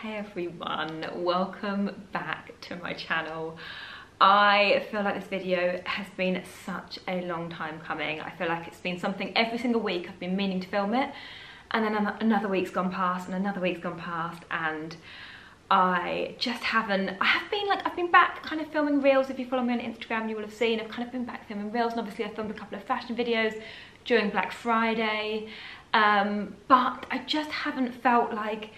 Hey everyone, welcome back to my channel. I feel like this video has been such a long time coming. I feel like it's been something every single week I've been meaning to film it, and then another week's gone past and another week's gone past, and I just haven't. I've been back kind of filming reels. If you follow me on Instagram, you will have seen I've kind of been back filming reels, and obviously I filmed a couple of fashion videos during Black Friday, but I just haven't felt like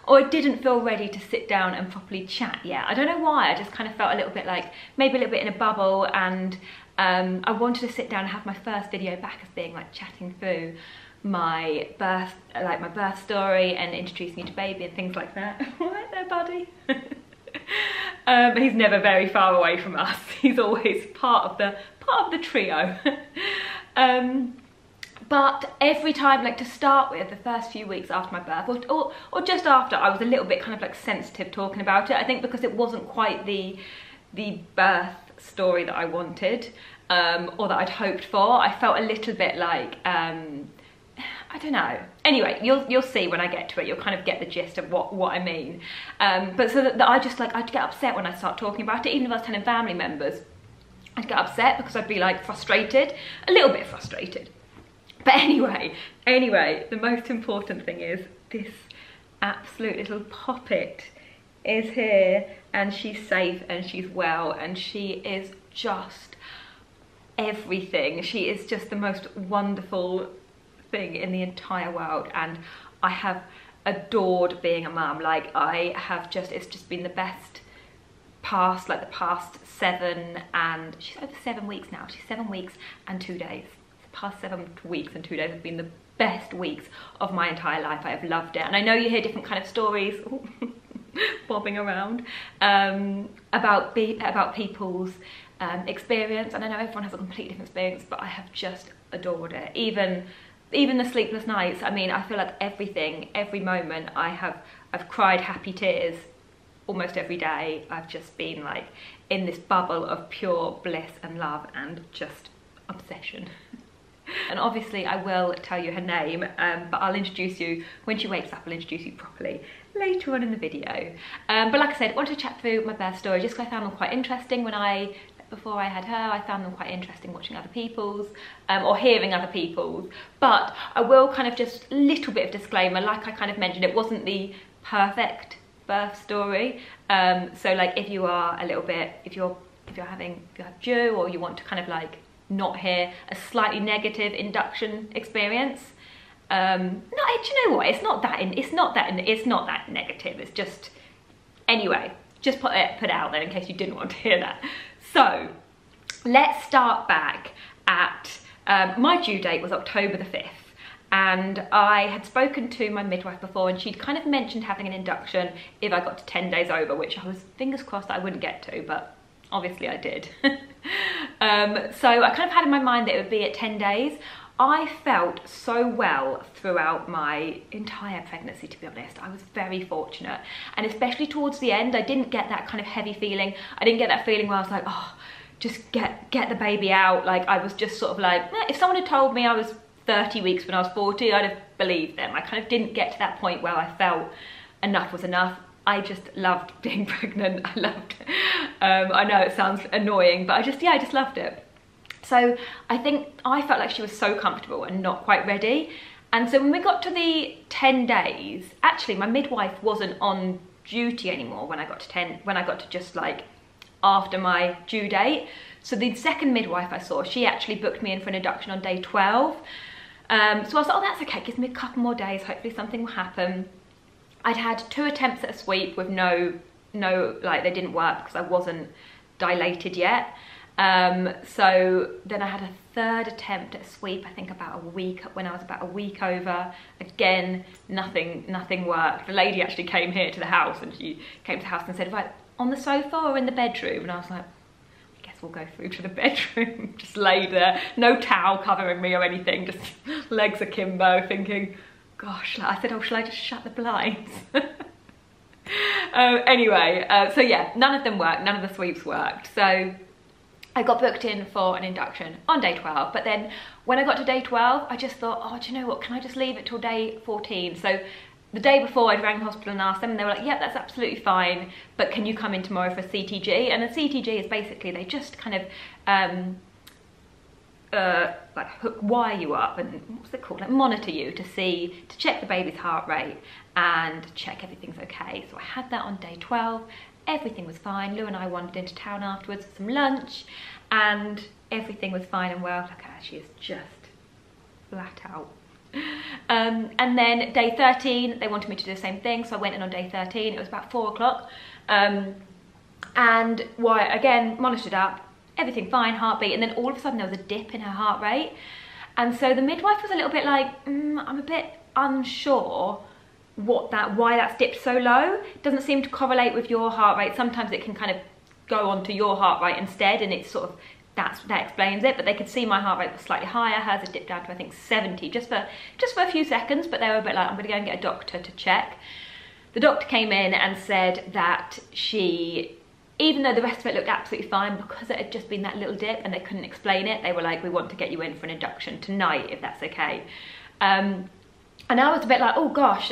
or I didn't feel ready to sit down and properly chat yet. I don't know why, I just kind of felt a little bit like, maybe a little bit in a bubble, and I wanted to sit down and have my first video back as being like chatting through my birth story and introducing you to baby and things like that. Right there, buddy. He's never very far away from us. He's always part of the trio. But every time, like to start with, the first few weeks after my birth, or just after, I was a little bit kind of like sensitive talking about it. I think because it wasn't quite the birth story that I wanted, or that I'd hoped for. I felt a little bit like, I don't know. Anyway, you'll see when I get to it. You'll kind of get the gist of what I mean. But so that I'd get upset when I start talking about it, even if I was telling family members. I'd get upset because I'd be like frustrated, a little bit frustrated. But anyway, the most important thing is this absolute little poppet is here, and she's safe and she's well, and she is just everything. She is just the most wonderful thing in the entire world, and I have adored being a mum. Like it's just been the best past 7, and she's over 7 weeks now. She's 7 weeks and 2 days. Past 7 weeks and 2 days have been the best weeks of my entire life. I have loved it, and I know you hear different kind of stories bobbing around about people's experience, and I know everyone has a completely different experience, but I have just adored it. Even the sleepless nights. I mean, I feel like every moment I've cried happy tears almost every day. I've just been like in this bubble of pure bliss and love and just obsession. And obviously I will tell you her name, but I'll introduce you, when she wakes up, I'll introduce you properly later on in the video. But like I said, I wanted to chat through my birth story just because I found them quite interesting before I had her. I found them quite interesting watching other people's, or hearing other people's. But I will kind of just a little bit of disclaimer, like I kind of mentioned, it wasn't the perfect birth story. So like if you are a little bit, if you have due, or you want to kind of like not hear a slightly negative induction experience, no, do you know what, it's not that negative. It's just, anyway, just put it out there in case you didn't want to hear that. So let's start back at my due date was October the 5th, and I had spoken to my midwife before, and she'd kind of mentioned having an induction if I got to 10 days over, which I was fingers crossed that I wouldn't get to, but obviously I did. So I kind of had in my mind that it would be at 10 days. I felt so well throughout my entire pregnancy, to be honest. I was very fortunate, and especially towards the end, I didn't get that kind of heavy feeling. I didn't get that feeling where I was like, oh, just get the baby out. Like I was just sort of like, if someone had told me I was 30 weeks when I was 40, I'd have believed them. I kind of didn't get to that point where I felt enough was enough. I just loved being pregnant. I loved it. I know it sounds annoying, but I just loved it. So I think I felt like she was so comfortable and not quite ready. And so when we got to the 10 days, actually my midwife wasn't on duty anymore when I got to just like after my due date. So the second midwife I saw, she actually booked me in for an induction on day 12. So I was like, oh, that's okay, gives me a couple more days, hopefully something will happen. I'd had 2 attempts at a sweep with no, like they didn't work because I wasn't dilated yet. So then I had a 3rd attempt at a sweep, I think when I was about a week over. Again, nothing worked. The lady actually came here to the house, and she came to the house and said, right, on the sofa or in the bedroom? And I was like, I guess we'll go through to the bedroom. Just lay there, no towel covering me or anything, just legs akimbo, thinking, gosh, I said, oh, shall I just shut the blinds? Anyway, so yeah, none of them worked, none of the sweeps worked. So I got booked in for an induction on day 12, but then when I got to day 12, I just thought, oh, do you know what, can I just leave it till day 14? So the day before I'd rang the hospital and asked them, and they were like, yeah, that's absolutely fine, but can you come in tomorrow for a CTG? And a CTG is basically, they just kind of like wire you up and what's it called, like monitor you to check the baby's heart rate and check everything's okay. So I had that on day 12, everything was fine. Lou and I wandered into town afterwards for some lunch and everything was fine and well. Look at her, she is just flat out. And then day 13, they wanted me to do the same thing, so I went in on day 13. It was about 4 o'clock, and again, monitored up, everything fine, heartbeat, and then all of a sudden there was a dip in her heart rate, and so the midwife was a little bit like, I'm a bit unsure why that's dipped so low. It doesn't seem to correlate with your heart rate. Sometimes it can kind of go on to your heart rate instead, and it's sort of that explains it. But they could see my heart rate was slightly higher. Hers had dipped down to I think 70 just for a few seconds, but they were a bit like, I'm going to go and get a doctor to check. The doctor came in and said that she, even though the rest of it looked absolutely fine, because it had just been that little dip and they couldn't explain it, they were like, we want to get you in for an induction tonight if that's okay. And I was a bit like, oh gosh,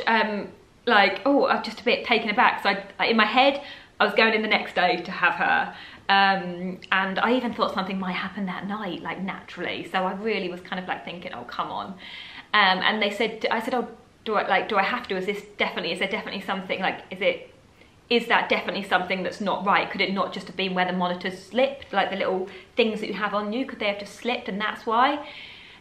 like, oh, I was just a bit taken aback. So in my head, I was going in the next day to have her. And I even thought something might happen that night, like naturally. So I really was kind of like thinking, oh, come on. And they said, I said, oh, do I have to? Is there definitely something, like, is that definitely something that's not right? Could it not just have been where the monitors slipped, like the little things that you have on you? Could they have just slipped and that's why?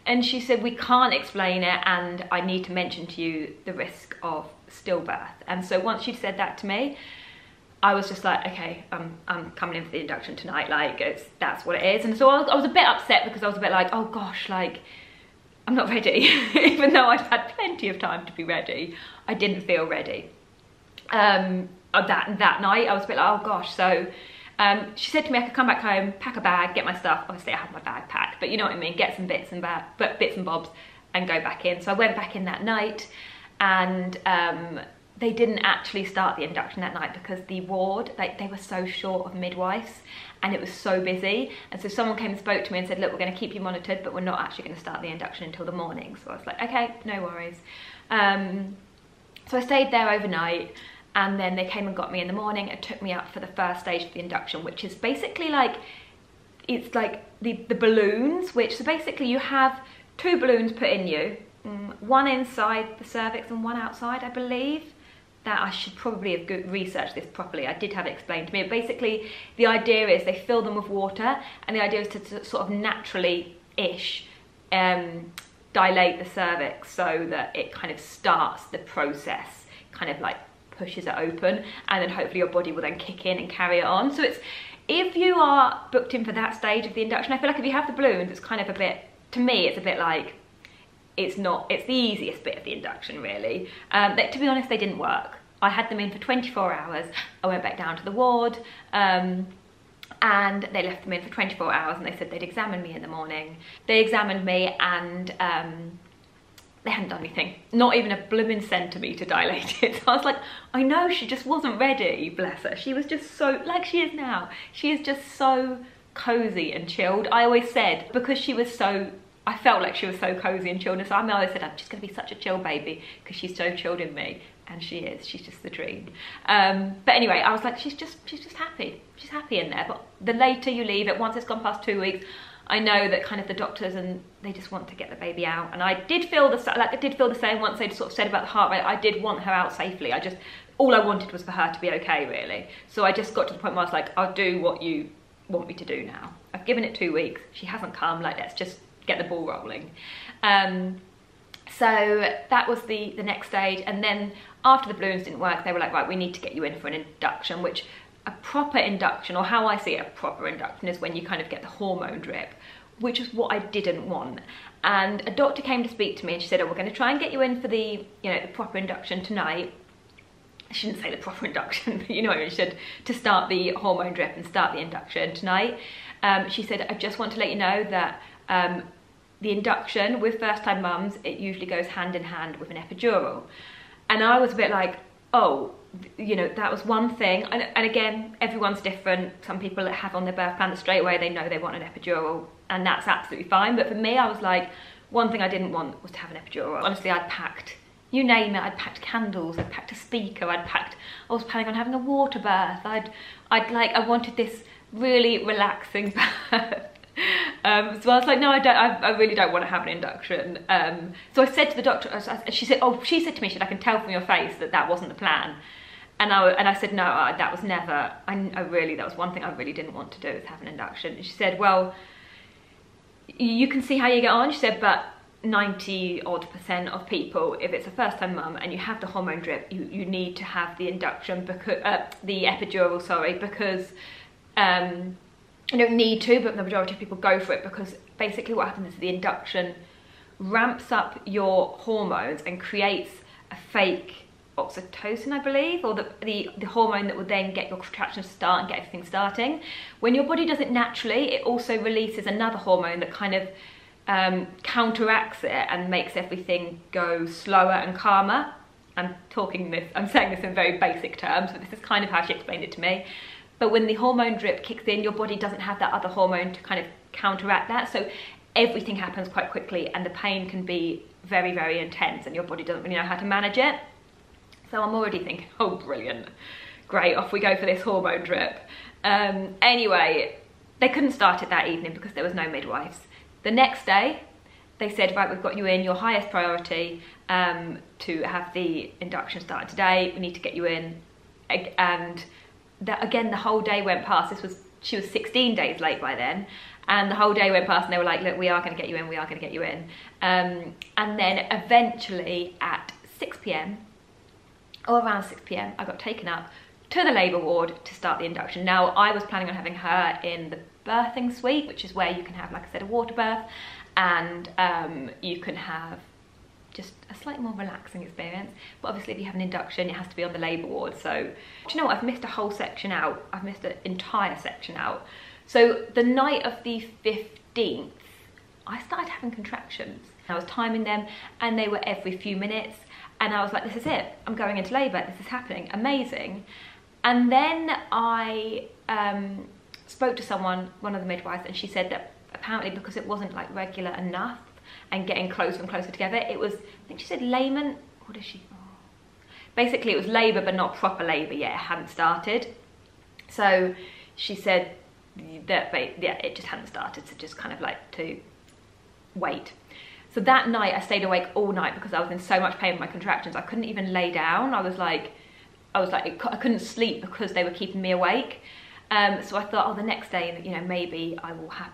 And she said, we can't explain it, and I need to mention to you the risk of stillbirth. And so once she'd said that to me, I was just like, okay, I'm coming in for the induction tonight, like, that's what it is. And so I was a bit upset because I was a bit like, oh gosh, like, I'm not ready. Even though I'd had plenty of time to be ready, I didn't feel ready. That night, I was a bit like, oh gosh. So she said to me I could come back home, pack a bag, get my stuff. Obviously I had my bag packed, but you know what I mean, get some bits and bobs and go back in. So I went back in that night, and they didn't actually start the induction that night because the ward, like, they were so short of midwives and it was so busy. And so someone came and spoke to me and said, look, we're going to keep you monitored, but we're not actually going to start the induction until the morning. So I was like, okay, no worries. So I stayed there overnight, and then they came and got me in the morning and took me up for the first stage of the induction, which is basically like, it's like the balloons, so basically you have 2 balloons put in you, one inside the cervix and one outside, I believe. That I should probably have researched this properly. I did have it explained to me. But basically, the idea is they fill them with water, and the idea is to sort of naturally-ish dilate the cervix so that it kind of starts the process, kind of like pushes it open, and then hopefully your body will then kick in and carry it on. So if you are booked in for that stage of the induction, I feel like if you have the balloons, it's kind of a bit, to me, it's a bit like, it's the easiest bit of the induction, really. To be honest, they didn't work. I had them in for 24 hours. I went back down to the ward, and they left them in for 24 hours, and they said they'd examine me in the morning. They examined me, and they hadn't done anything. Not even a blooming centimetre dilated. So I was like, I know she just wasn't ready, bless her. She was just so, like she is now, she is just so cosy and chilled. I always said, because she was so, I felt like she was so cosy and chilled, and so I always said, I'm just going to be such a chill baby because she's so chilled in me, and she is. She's just the dream. But anyway, I was like, she's just happy. She's happy in there. But the later you leave it, once it's gone past 2 weeks, I know that kind of the doctors, and they just want to get the baby out. And I did feel the same once they'd sort of said about the heart rate. I did want her out safely. All I wanted was for her to be okay, really. So I just got to the point where I was like, I'll do what you want me to do now. I've given it 2 weeks. She hasn't come. Like, let's just get the ball rolling. So that was the next stage, and then after the balloons didn't work, they were like, right, we need to get you in for an induction, which a proper induction, or how I see it, a proper induction, is when you kind of get the hormone drip, which is what I didn't want. And a doctor came to speak to me, and she said, oh, we're going to try and get you in for the, the proper induction tonight. I shouldn't say the proper induction, but you know what I mean, she said to start the hormone drip and start the induction tonight. She said, I just want to let you know that the induction with first-time mums, it usually goes hand in hand with an epidural. And I was a bit like, oh, that was one thing. And again, everyone's different. Some people that have on their birth plan that straight away they know they want an epidural, and that's absolutely fine. But for me, I was like, one thing I didn't want was to have an epidural. Honestly, I'd packed you name it. I'd packed candles, I'd packed a speaker, I was planning on having a water birth. I wanted this really relaxing birth. So I was like, no, I really don't want to have an induction. So I said to the doctor, she said to me, I can tell from your face that wasn't the plan. And I said, no, that was never, that was one thing I really didn't want to do, is have an induction. And she said, well, you can see how you get on. She said, but 90% of people, if it's a first-time mum and you have the hormone drip, you need to have the induction, because the epidural, sorry, because you don't need to, but the majority of people go for it, because basically what happens is the induction ramps up your hormones and creates a fake oxytocin, I believe, or the hormone that will then get your contractions to start and get everything starting. When your body does it naturally, it also releases another hormone that kind of counteracts it and makes everything go slower and calmer. I'm saying this in very basic terms, but this is kind of how she explained it to me. But when the hormone drip kicks in, your body doesn't have that other hormone to kind of counteract that, so everything happens quite quickly and the pain can be very, very intense and your body doesn't really know how to manage it. So I'm already thinking, oh brilliant, great, off we go for this hormone drip. Anyway, they couldn't start it that evening because there was no midwives. The next day, they said, right, we've got you in, your highest priority to have the induction started today, we need to get you in. And that, again, the whole day went past. She was 16 days late by then, and the whole day went past and they were like, look, we are going to get you in, we are going to get you in. And then eventually at 6 p.m, or around 6 p.m, I got taken up to the labour ward to start the induction. Now, I was planning on having her in the birthing suite, which is where you can have, like I said, a water birth, and you can have just a slightly more relaxing experience. But obviously if you have an induction, it has to be on the labour ward. So, do you know what, I've missed a whole section out. I've missed an entire section out. So the night of the 15th, I started having contractions. I was timing them and they were every few minutes. And I was like, this is it, I'm going into labour, this is happening, amazing. And then I spoke to one of the midwives, and she said that apparently because it wasn't like regular enough and getting closer and closer together, it was, I think she said layment, what did she, basically it was labour but not proper labour yet, it hadn't started. So she said that, yeah, it just hadn't started, so just kind of like to wait. So that night I stayed awake all night because I was in so much pain with my contractions. I couldn't even lay down. I was like, I couldn't sleep because they were keeping me awake. So I thought, oh, the next day, you know, maybe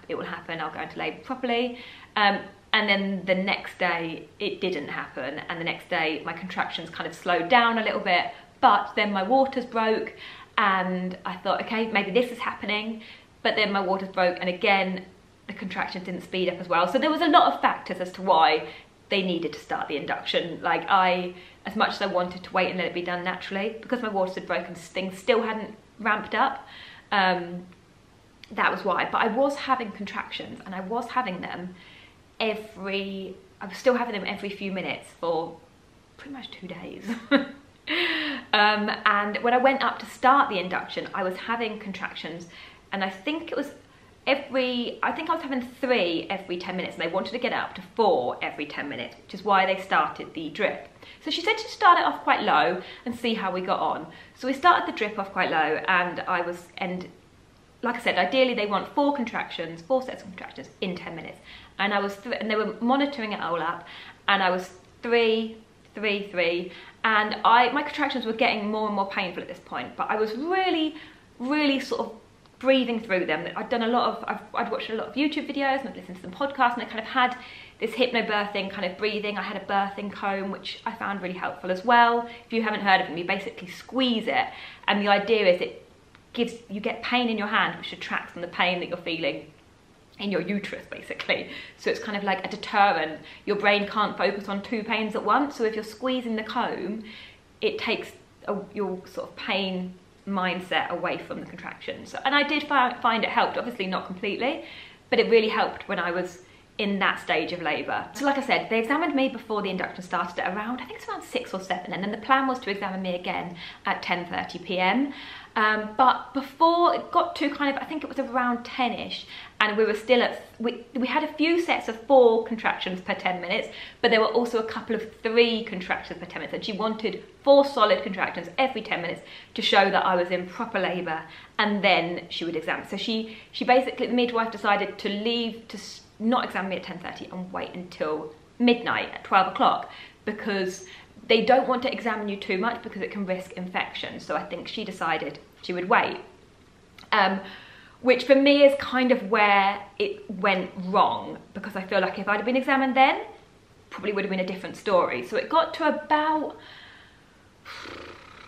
it will happen. I'll go into labour properly. And then the next day it didn't happen. And the next day my contractions kind of slowed down a little bit, but then my waters broke and I thought, okay, maybe this is happening. But then my waters broke and again, the contractions didn't speed up as well. So there was a lot of factors as to why they needed to start the induction. Like as much as I wanted to wait and let it be done naturally, because my waters had broken, things still hadn't ramped up. That was why. But I was having contractions and I was having them every few minutes for pretty much 2 days. And when I went up to start the induction, I was having contractions, and I think I was having 3 every 10 minutes, and they wanted to get it up to 4 every 10 minutes, which is why they started the drip. So she said to start it off quite low and see how we got on. So we started the drip off quite low, and like I said, ideally they want 4 sets of contractions in 10 minutes. And and they were monitoring it all up, and I was 3, 3, 3, and my contractions were getting more and more painful at this point, but I was really, really sort of breathing through them. I'd watched a lot of YouTube videos and I'd listened to some podcasts, and I kind of had this hypnobirthing kind of breathing. I had a birthing comb, which I found really helpful as well. If you haven't heard of them, you basically squeeze it, and the idea is you get pain in your hand, which attracts from the pain that you're feeling in your uterus, basically. So it's kind of like a deterrent. Your brain can't focus on 2 pains at once. So if you're squeezing the comb, it takes your sort of pain mindset away from the contractions. And I did find it helped, obviously not completely, but it really helped when I was in that stage of labour. So like I said, they examined me before the induction started at around, I think it's around 6 or 7, and then the plan was to examine me again at 10:30 p.m. But before it got to kind of, I think it was around 10ish, and we were still at, we had a few sets of 4 contractions per 10 minutes, but there were also a couple of 3 contractions per 10 minutes, and she wanted 4 solid contractions every 10 minutes to show that I was in proper labour, and then she would examine. So she basically, the midwife decided to leave, to not examine me at 10:30 and wait until midnight at 12 o'clock, because they don't want to examine you too much because it can risk infection. So I think she decided she would wait, which for me is kind of where it went wrong, because I feel like if I'd have been examined then, probably would have been a different story. So it got to about,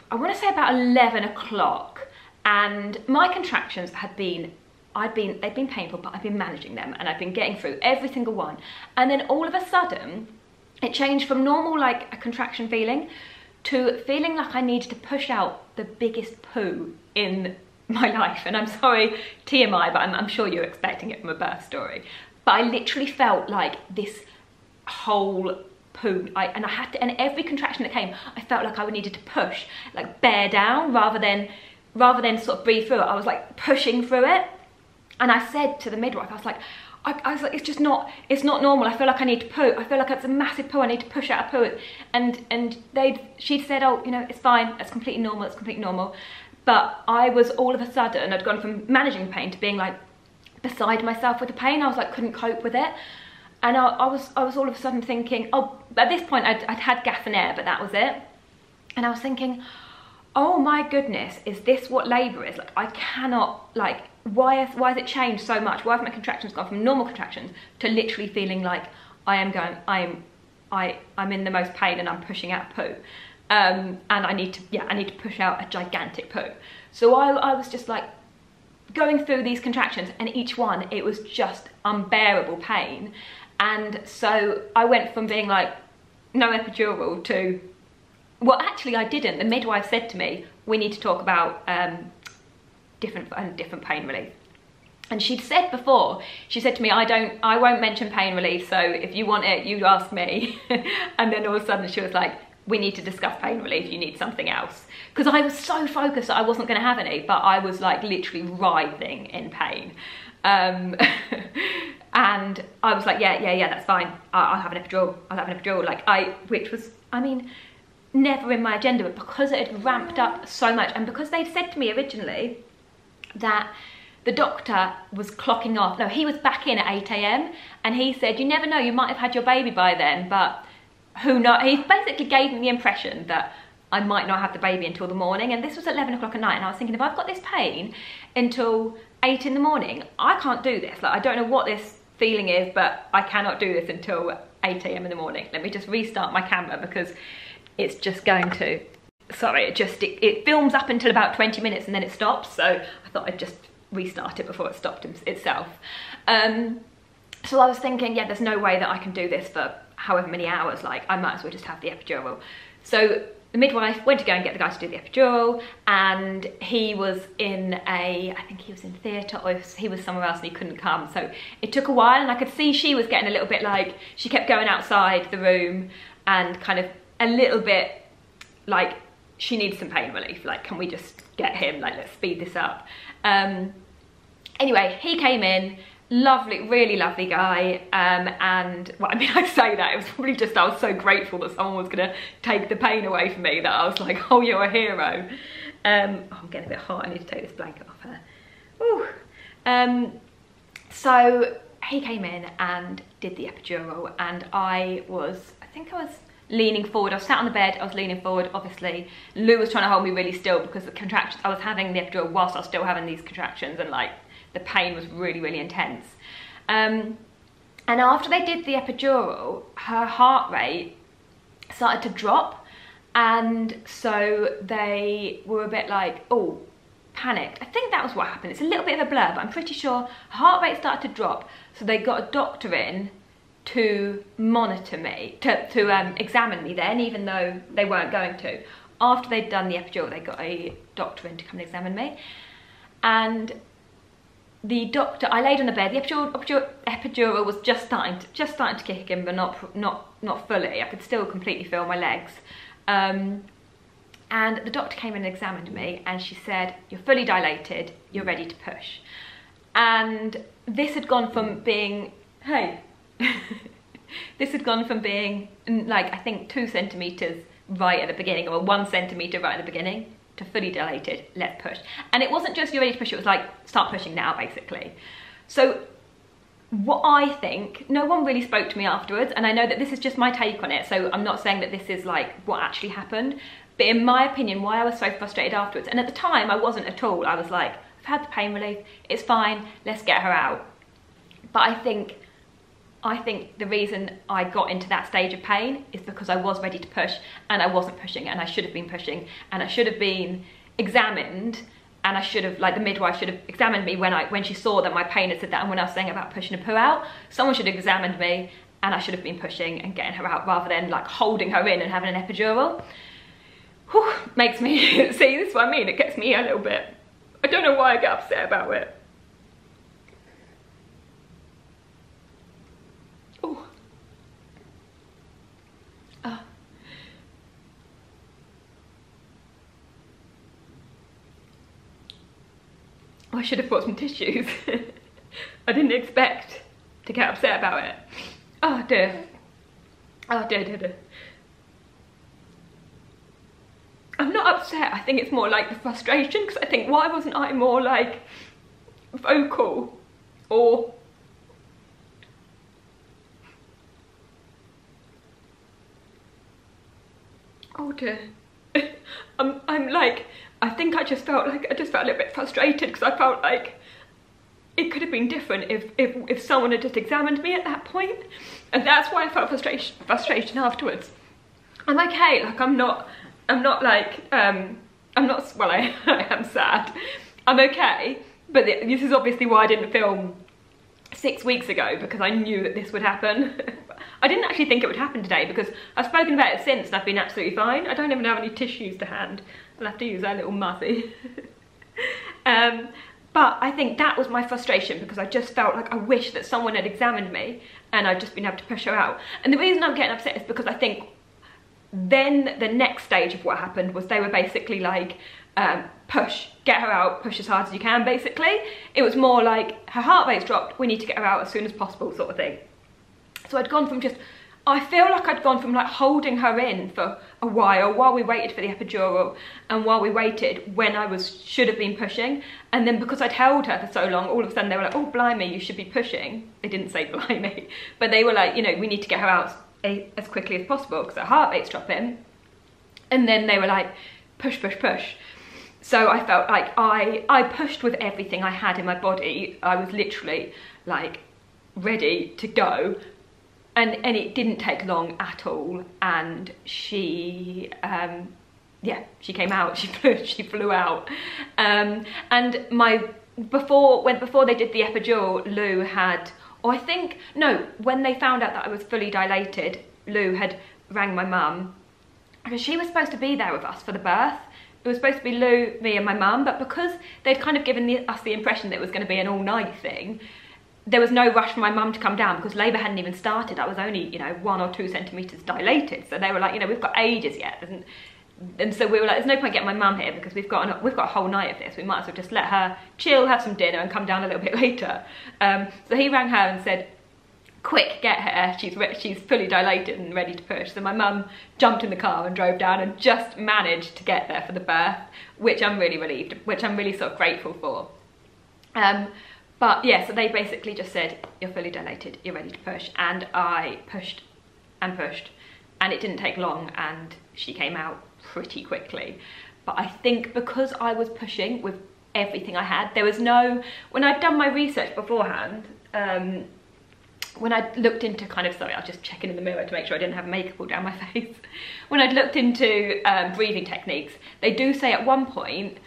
I want to say about 11 o'clock, and my contractions had been, they'd been painful, but I've been managing them and I've been getting through every single one. And then all of a sudden, it changed from normal, like a contraction feeling, to feeling like I needed to push out the biggest poo in my life. And I'm sorry, TMI, but I'm sure you're expecting it from a birth story. But I literally felt like this whole poo, and I had to, and every contraction that came, I felt like I needed to push, like bear down, rather than sort of breathe through it. I was like pushing through it. And I said to the midwife, I was like, it's just not, it's not normal. I feel like I need to poo. I feel like it's a massive poo. I need to push out a poo. And she'd said, oh, you know, it's fine. It's completely normal. It's completely normal. But I was all of a sudden, I'd gone from managing pain to being like beside myself with the pain. I was like, couldn't cope with it. And I was all of a sudden thinking, oh, at this point I'd had gas and air, but that was it. And I was thinking, oh my goodness, is this what labour is? Like, I cannot, like, why has it changed so much? Why have my contractions gone from normal contractions to literally feeling like I'm in the most pain and I'm pushing out poo, and I need to push out a gigantic poo. So I was just like going through these contractions, and each one, it was just unbearable pain. And so I went from being like no epidural to, well, actually I didn't. The midwife said to me, we need to talk about different pain relief. And she'd said before, she said to me, I won't mention pain relief, so if you want it, you ask me. And then all of a sudden she was like, we need to discuss pain relief, you need something else. Because I was so focused that I wasn't gonna have any, but I was like literally writhing in pain. And I was like, yeah, that's fine. I'll have an epidural. Like which was, I mean, never in my agenda, but because it had ramped up so much, and because they'd said to me originally that the doctor was clocking off. No, he was back in at 8 AM, and he said, you never know, you might have had your baby by then, but who knows? He basically gave me the impression that I might not have the baby until the morning, and this was at 11 o'clock at night, and I was thinking, if I've got this pain until 8 in the morning, I can't do this. Like, I don't know what this feeling is, but I cannot do this until 8 AM in the morning. Let me just restart my camera because it's just going to, sorry, it films up until about 20 minutes and then it stops, so I thought I'd just restart it before it stopped itself. So I was thinking, yeah, there's no way that I can do this for however many hours, like I might as well just have the epidural. So the midwife went to go and get the guy to do the epidural, and he was in I think he was in theatre, or he was somewhere else and he couldn't come. So it took a while, and I could see she was getting a little bit like, she kept going outside the room and kind of a little bit like she needs some pain relief, like can we just get him, like let's speed this up. Anyway, he came in, lovely, really lovely guy, and well, I mean, I say that, it was probably just, I was so grateful that someone was gonna take the pain away from me that I was like, oh, you're a hero. Oh, I'm getting a bit hot, I need to take this blanket off her. Ooh. So he came in and did the epidural, and I think I was leaning forward. I was sat on the bed, I was leaning forward, obviously. Lou was trying to hold me really still because the contractions, I was having the epidural whilst I was still having these contractions, and like the pain was really, really intense. And after they did the epidural, her heart rate started to drop, and so they were a bit like, oh, panicked. I think that was what happened. It's a little bit of a blur, but I'm pretty sure her heart rate started to drop, so they got a doctor in to monitor me, to examine me then, even though they weren't going to. After they'd done the epidural, they got a doctor in to come and examine me. And the doctor, I laid on the bed, the epidural was just starting to kick in, but not fully. I could still completely feel my legs. And the doctor came in and examined me, and she said, "You're fully dilated, you're ready to push." And this had gone from being, this had gone from being like, I think 2 centimeters right at the beginning, or 1 centimeter right at the beginning, to fully dilated, let's push. And it wasn't just you're ready to push, it was like, start pushing now, basically. So what I think, no one really spoke to me afterwards, and I know that this is just my take on it, so I'm not saying that this is like what actually happened, but in my opinion, why I was so frustrated afterwards, and at the time I wasn't at all, I was like, I've had the pain relief, it's fine, let's get her out. But I think the reason I got into that stage of pain is because I was ready to push, and I wasn't pushing, and I should have been pushing, and I should have been examined, and I should have, like, the midwife should have examined me when she saw that my pain had said that, and when I was saying about pushing a poo out, someone should have examined me, and I should have been pushing and getting her out rather than like holding her in and having an epidural. Whew, makes me, see, this is what I mean, it gets me a little bit, I don't know why I get upset about it. Oh. Oh. I should have brought some tissues. I didn't expect to get upset about it. Oh dear. Oh dear. I'm not upset, I think it's more like the frustration, because I think, why wasn't I more like vocal, or oh dear. I'm like, I think I just felt a little bit frustrated, because I felt like it could have been different if someone had just examined me at that point, and that's why I felt frustration afterwards. I'm okay, like I'm not like, well, I am sad. I'm okay, but this is obviously why I didn't film 6 weeks ago, because I knew that this would happen. I didn't actually think it would happen today, because I've spoken about it since and I've been absolutely fine. I don't even have any tissues to hand. I'll have to use our little muzzy. But I think that was my frustration, because I just felt like I wish that someone had examined me and I'd just been able to push her out. And the reason I'm getting upset is because I think then the next stage of what happened was they were basically like, push, get her out, push as hard as you can, basically. It was more like, her heart rate's dropped, we need to get her out as soon as possible, sort of thing. So I'd gone from just, I feel like I'd gone from like holding her in for a while we waited for the epidural, and while we waited when I should have been pushing, and then because I'd held her for so long, all of a sudden they were like, oh blimey, you should be pushing. They didn't say blimey, but they were like, you know, we need to get her out as quickly as possible because her heart rate's dropping. And then they were like, push, push, push. So I felt like I pushed with everything I had in my body. I was literally like ready to go, and it didn't take long at all, and she yeah, she came out, she flew out. And before they did the epidural, Lou had, or I think, no, when they found out that I was fully dilated, Lou had rang my mum, because she was supposed to be there with us for the birth. It was supposed to be Lou, me and my mum, but because they'd kind of given us the impression that it was going to be an all-night thing, there was no rush for my mum to come down, because labour hadn't even started. I was only, you know, 1 or 2 centimetres dilated, so they were like, you know, we've got ages yet. And so we were like, there's no point getting my mum here, because we've got a whole night of this. We might as well just let her chill, have some dinner, and come down a little bit later. So he rang her and said, quick, get her, she's fully dilated and ready to push. So my mum jumped in the car and drove down and just managed to get there for the birth, which I'm really relieved, which I'm really sort of grateful for. But yeah, so they basically just said, you're fully dilated, you're ready to push. And I pushed and pushed, and it didn't take long, and she came out pretty quickly. But I think because I was pushing with everything I had, there was no, when I'd done my research beforehand, when I looked into kind of, sorry, I was just checking in the mirror to make sure I didn't have makeup all down my face. When I'd looked into breathing techniques, they do say at one point,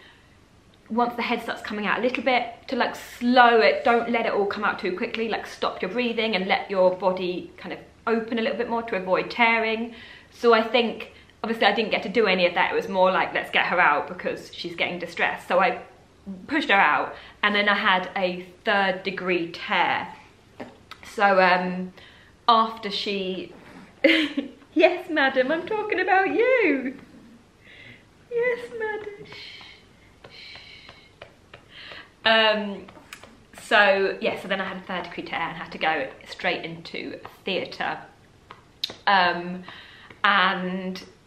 once the head starts coming out a little bit, to like slow it, don't let it all come out too quickly, like stop your breathing and let your body kind of open a little bit more to avoid tearing. So I think, obviously I didn't get to do any of that, it was more like, let's get her out because she's getting distressed. So I pushed her out, and then I had a 3rd-degree tear. So after she, yes, madam, I'm talking about you. Yes, madam. So yeah, so then I had a 3rd-degree tear and had to go straight into theatre. And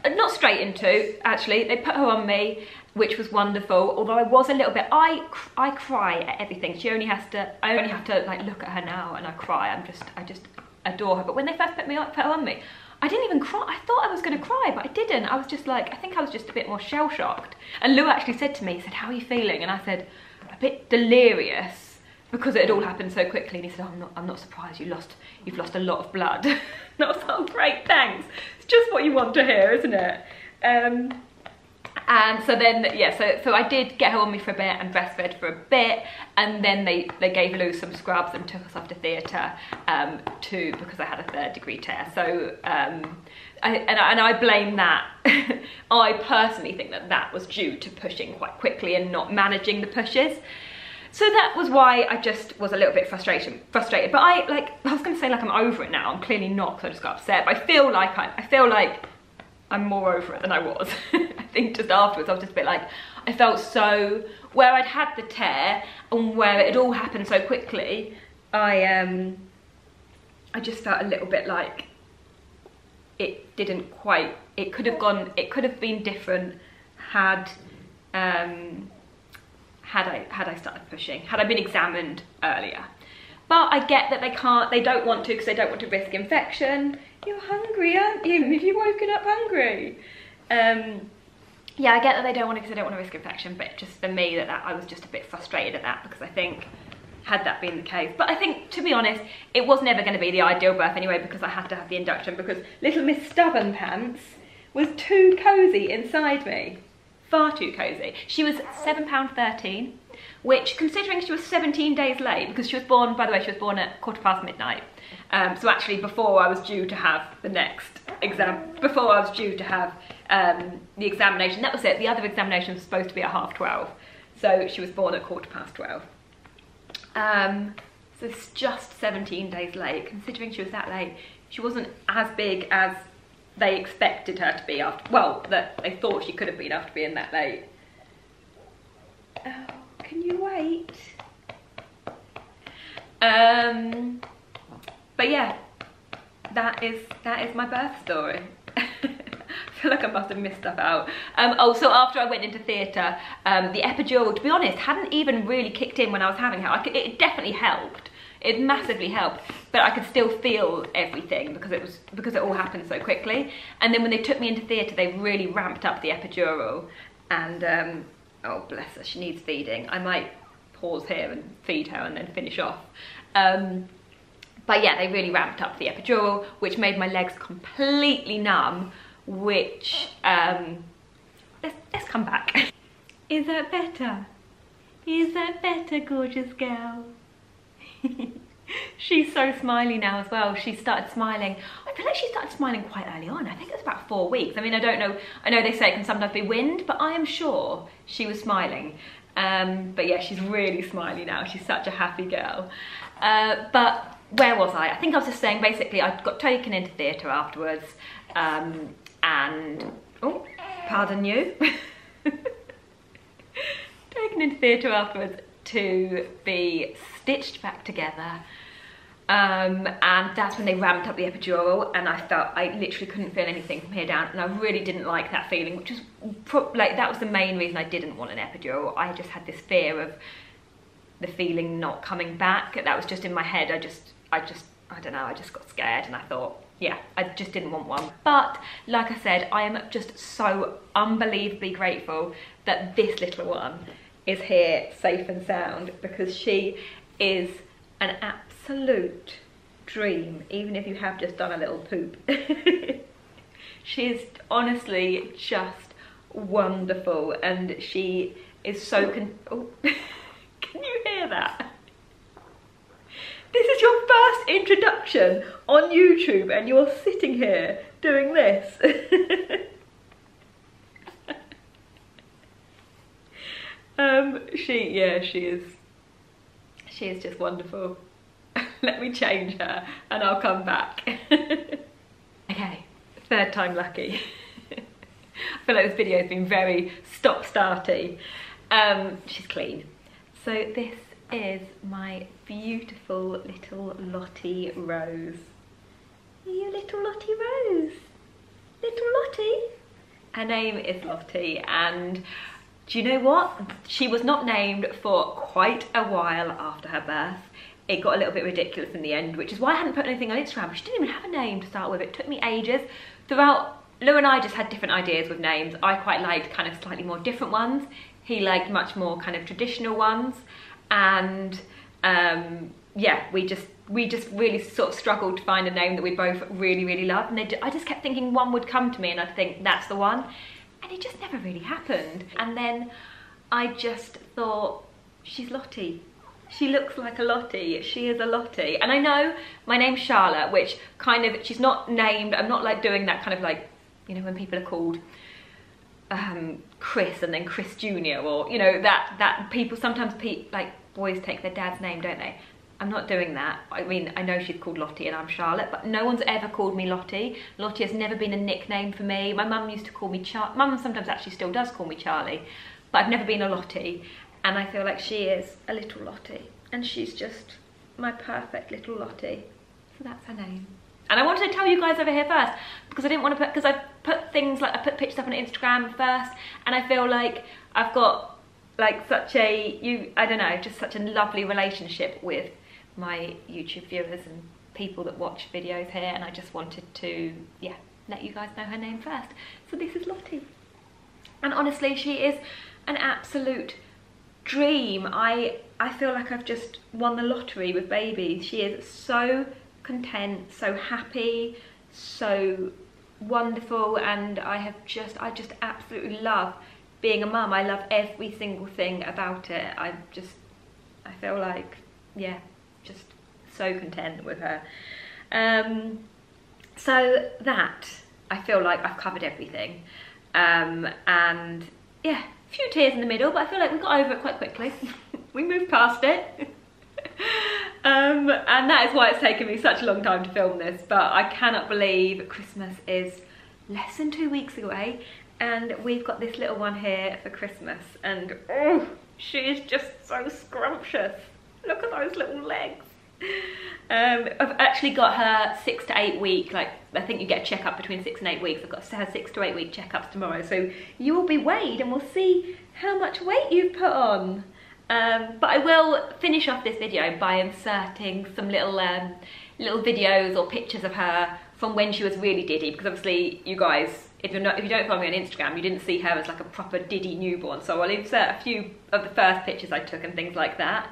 not straight into, actually, they put her on me, which was wonderful, although I was a little bit, I cry at everything. I only have to like look at her now and I cry. I just adore her. But when they first put her on me, I didn't even cry. I thought I was going to cry, but I didn't. I was just like, I think I was just a bit more shell-shocked. And Lou actually said to me, he said, how are you feeling? And I said, a bit delirious, because it had all happened so quickly. And he said, oh, I'm not surprised, you've lost a lot of blood. And I was like, oh, great, thanks. It's just what you want to hear, isn't it? And so then, yeah, so I did get her on me for a bit and breastfed for a bit, and then they gave Lou some scrubs and took us off to theatre because I had a 3rd-degree tear. So I blame that. I personally think that was due to pushing quite quickly and not managing the pushes. So that was why I just was a little bit frustrated. But I was going to say, like, I'm over it now. I'm clearly not, because I just got upset. But I feel like I'm more over it than I was. I think just afterwards I was just a bit like, I felt so, where I'd had the tear and where it had all happened so quickly, I just felt a little bit like it didn't quite, it could have been different had I started pushing, had I been examined earlier. But I get that they don't want to, because they don't want to risk infection. You're hungry, aren't you? Have you woken up hungry? Yeah, I get that they don't want to, because they don't want to risk infection, but just for me, that I was just a bit frustrated at that, because I think, had that been the case. But I think, to be honest, it was never going to be the ideal birth anyway, because I had to have the induction, because little Miss Stubborn Pants was too cosy inside me. Far too cosy. She was £7.13, which, considering she was 17 days late, because she was born, by the way, she was born at midnight. So actually, before I was due to have the next exam, before I was due to have the examination, that was it. The other examination was supposed to be at 12:30. So she was born at 12:15. So it's just 17 days late. Considering she was that late, she wasn't as big as they expected her to be after, well, that they thought she could have been after being that late. Oh, can you wait? But yeah, that is my birth story. I feel like I must have missed stuff out. So after I went into theatre, the epidural, to be honest, hadn't even really kicked in when I was having her. It definitely helped. It massively helped, but I could still feel everything because it all happened so quickly. And then when they took me into theatre, they really ramped up the epidural. And oh bless her, she needs feeding. I might pause here and feed her and then finish off. But yeah, they really ramped up the epidural, which made my legs completely numb, which, let's come back. Is that better? Is that better, gorgeous girl? She's so smiley now as well. She started smiling. I feel like she started smiling quite early on. I think it was about 4 weeks. I mean, I don't know. I know they say it can sometimes be wind, but I am sure she was smiling. But yeah, she's really smiley now. She's such a happy girl. But where was I? I think I was just saying, basically, I got taken into theatre afterwards, and, oh, pardon you. Taken into theatre afterwards to be stitched back together. And that's when they ramped up the epidural, and I felt I literally couldn't feel anything from here down, and I really didn't like that feeling, which was like, that was the main reason I didn't want an epidural. I just had this fear of the feeling not coming back. That was just in my head. I don't know, I just got scared, and I thought, yeah, I just didn't want one. But like I said, I am just so unbelievably grateful that this little one is here safe and sound, because she is an absolute dream, even if you have just done a little poop. She's honestly just wonderful, and she is so oh. Can you hear that? This is your first introduction on YouTube and you're sitting here doing this. She is just wonderful. Let me change her and I'll come back. Okay, third time lucky. I feel like this video has been very stop-starty. She's clean. So this is my beautiful little Lottie Rose. Are you little Lottie Rose? Little Lottie? Her name is Lottie, and do you know what? She was not named for quite a while after her birth. It got a little bit ridiculous in the end, which is why I hadn't put anything on Instagram. She didn't even have a name to start with. It took me ages. Throughout, Lou and I just had different ideas with names. I quite liked kind of slightly more different ones. He liked much more kind of traditional ones. And yeah, we just really sort of struggled to find a name that we both really loved. And I just kept thinking one would come to me and I'd think that's the one. And it just never really happened. And then I just thought, she's Lottie. She looks like a Lottie. She is a Lottie. And I know my name's Charlotte, which kind of, she's not named, I'm not like doing that kind of like, you know, when people are called Chris and then Chris Jr. or, you know, that people, sometimes like boys take their dad's name, don't they? I'm not doing that. I mean, I know she's called Lottie and I'm Charlotte, but no one's ever called me Lottie. Lottie has never been a nickname for me. My mum used to call me Mum sometimes actually still does call me Charlie, but I've never been a Lottie. And I feel like she is a little Lottie. And she's just my perfect little Lottie. So that's her name. And I wanted to tell you guys over here first, because I didn't want to because I put things like, I put pictures up on Instagram first, and I feel like I've got like such a, I don't know, just such a lovely relationship with my YouTube viewers and people that watch videos here, and I just wanted to, yeah, let you guys know her name first. So this is Lottie. And honestly, she is an absolute dream. I feel like I've just won the lottery with babies. She is so content, so happy, so wonderful, and I just absolutely love being a mum. I love every single thing about it. I feel like, yeah, just so content with her. So that, I feel like I've covered everything. And yeah, a few tears in the middle, but I feel like we got over it quite quickly. We moved past it. And that is why it's taken me such a long time to film this, but I cannot believe Christmas is less than 2 weeks away, and we've got this little one here for Christmas, and oh, she is just so scrumptious. Look at those little legs. I've actually got her 6 to 8 week, like I think you get a checkup between 6 and 8 weeks. I've got her 6 to 8 week checkups tomorrow, so you will be weighed and we'll see how much weight you've put on. But I will finish off this video by inserting some little videos or pictures of her from when she was really Diddy, because obviously you guys, if you don't follow me on Instagram, you didn't see her as like a proper Diddy newborn, so I'll insert a few of the first pictures I took and things like that.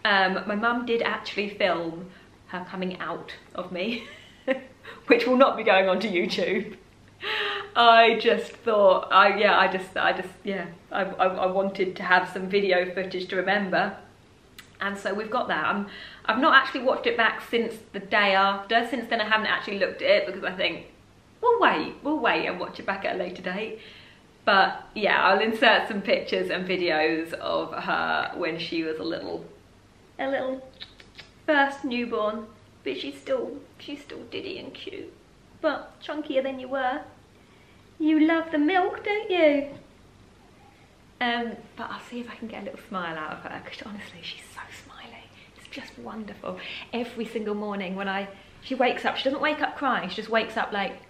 My mum did actually film her coming out of me, which will not be going onto YouTube. I just thought, I wanted to have some video footage to remember, and so we've got that. I've not actually watched it back since the day after. Since then I haven't actually looked at it, because I think we'll wait and watch it back at a later date. But yeah, I'll insert some pictures and videos of her when she was a little first newborn, but she's still Diddy and cute, but chunkier than you were. You love the milk, don't you? But I'll see if I can get a little smile out of her, because honestly, she's so smiley. It's just wonderful. Every single morning when she wakes up, she doesn't wake up crying, she just wakes up like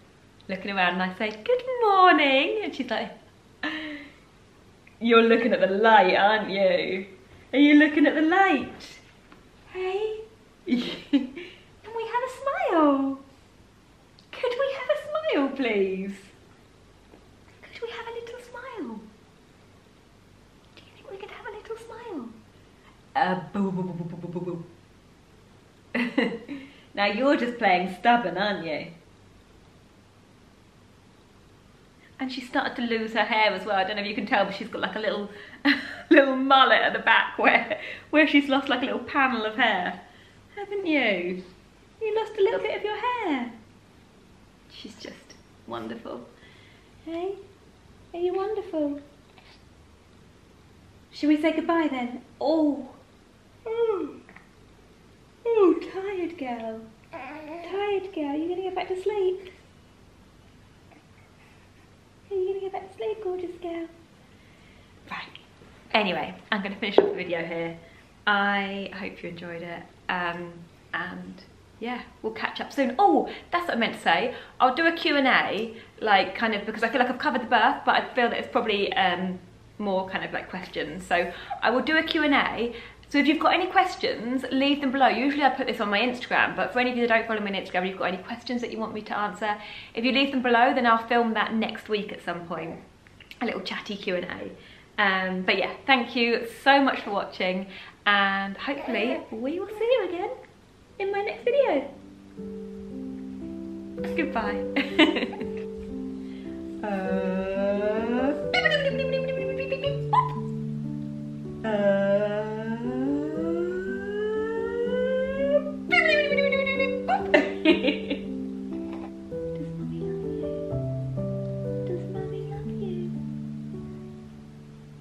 looking around, and I say, good morning, and she's like, you're looking at the light, aren't you? Are you looking at the light? Hey? Can we have a smile? Could we have a smile, please? Could we have a little smile? Do you think we could have a little smile? Boo, boo, boo, boo, boo, boo, boo. Now you're just playing stubborn, aren't you? And she started to lose her hair as well. I don't know if you can tell, but she's got like a little little mullet at the back where she's lost like a little panel of hair. Haven't you? You lost a little bit of your hair. She's just wonderful. Hey? Are you wonderful? Should we say goodbye then? Oh, tired girl. Tired girl, you gonna get back to sleep? Are you gonna get back to sleep, gorgeous girl? Right. Anyway, I'm gonna finish off the video here. I hope you enjoyed it. And yeah, we'll catch up soon. Oh, that's what I meant to say. I'll do a Q&A, like kind of, because I feel like I've covered the birth, but I feel that it's probably more kind of like questions. So I will do a Q&A. So if you've got any questions, leave them below. Usually I put this on my Instagram, but for any of you that don't follow me on Instagram and you've got any questions that you want me to answer, if you leave them below, then I'll film that next week at some point. A little chatty Q&A. But yeah, thank you so much for watching, and hopefully we will see you again in my next video. Goodbye.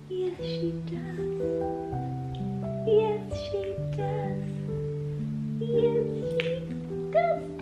Yes, she does. Yes, she does. Yes, she does.